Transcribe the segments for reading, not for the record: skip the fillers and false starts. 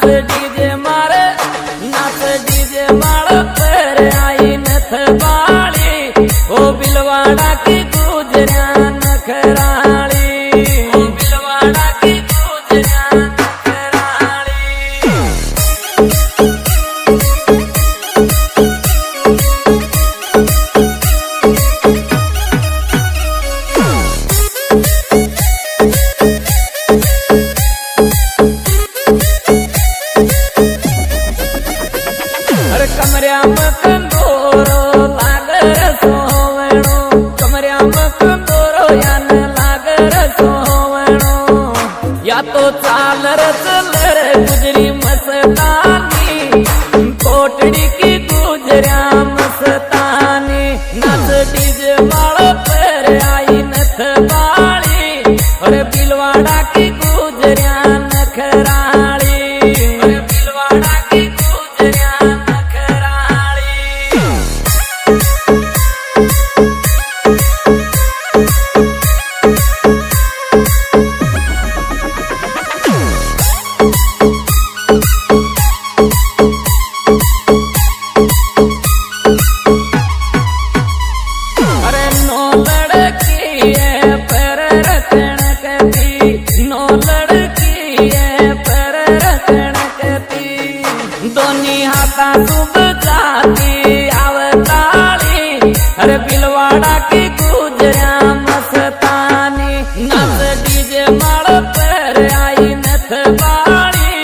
DJ मारे नाच DJ मारो पर आई नथ बाली ओ बिलवाड़ा की गुजरिया नखराली ओ बिलवाड़ा की गुजरिया नखराली। कमरिया में कंदोरो लागर सोवणो कमरिया में कंदोरो यान लागर सोवणो या तो चाल चल रे गुजरी मस्तानी कोटड़ी की गुजरिया मस्तानी नाच डीजे वाला पर आई नथ बाली और बिलवाड़ा की गुजरिया नखराली और बिलवाड़ा की गुजरिया सुब जाती आवताली अरे बिलवाड़ा की गुजरिया मस्तानी नाच डीजे माड़ पर आई नथ बाली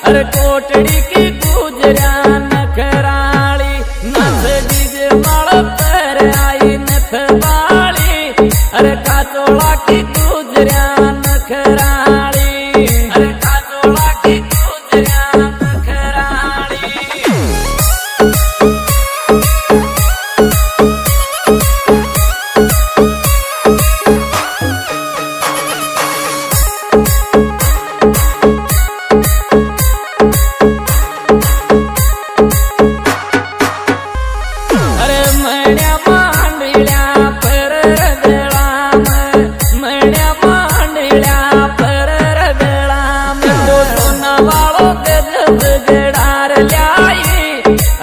अरे कोटड़ी की गुजरिया नखराली नाच डीजे माड़ पर आई नथ बाली अरे काचोड़ा की गुजरिया नखराली अरे काचोड़ा की गुजरिया नखराली।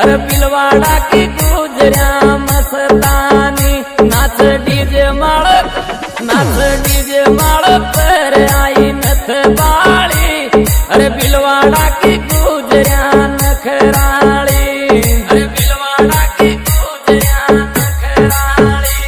अरे बिलवाड़ा की गुजरिया मस्तानी नाच डीजे माड़ पर आई नथ बाली अरे बिलवाड़ा की गुजरिया नखराली अरे बिलवाड़ा की गुजरिया नखराली।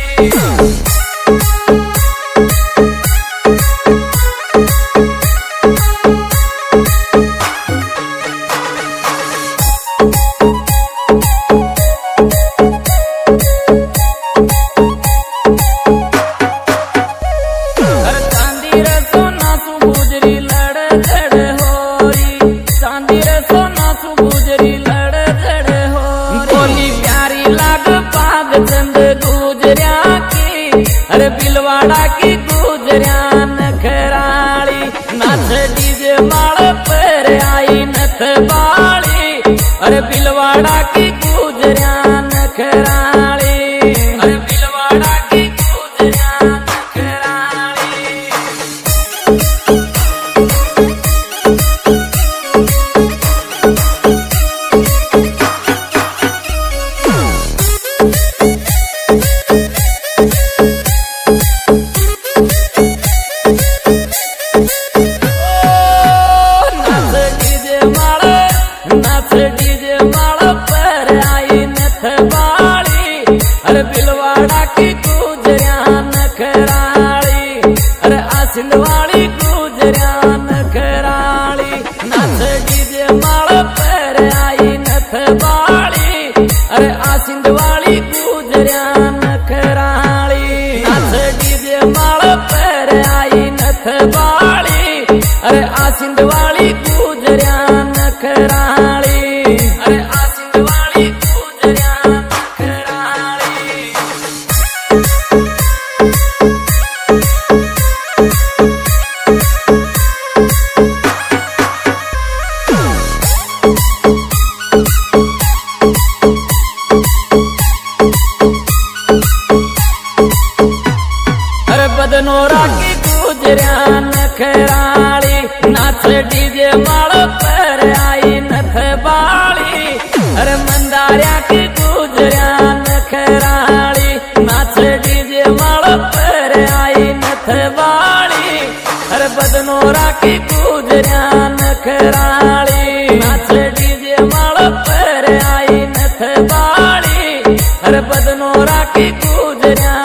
अरे बिलवाड़ा की गुजरिया नखराली नाच डीजे माड़ पर आई नथ बाली अरे बिलवाड़ा की गुजरिया नखराली अरे बिलवाड़ा की गुजरिया नखराली। डीजे माड़ पर आई नथ बाली अरे बिलवाड़ा की गुजरिया नखराली अरे आसिंद वाली गुजरिया नखराली नाच डीजे माड़ पर आई नथ बाली अरे आसिंद वाली गुजरिया नखराली नाच डीजे माड़ पर आई नथ बाली अरे आसिंद वाली गुजरिया नखराली अरे आसिंद वाली गुजरिया नखराली। गुजरिया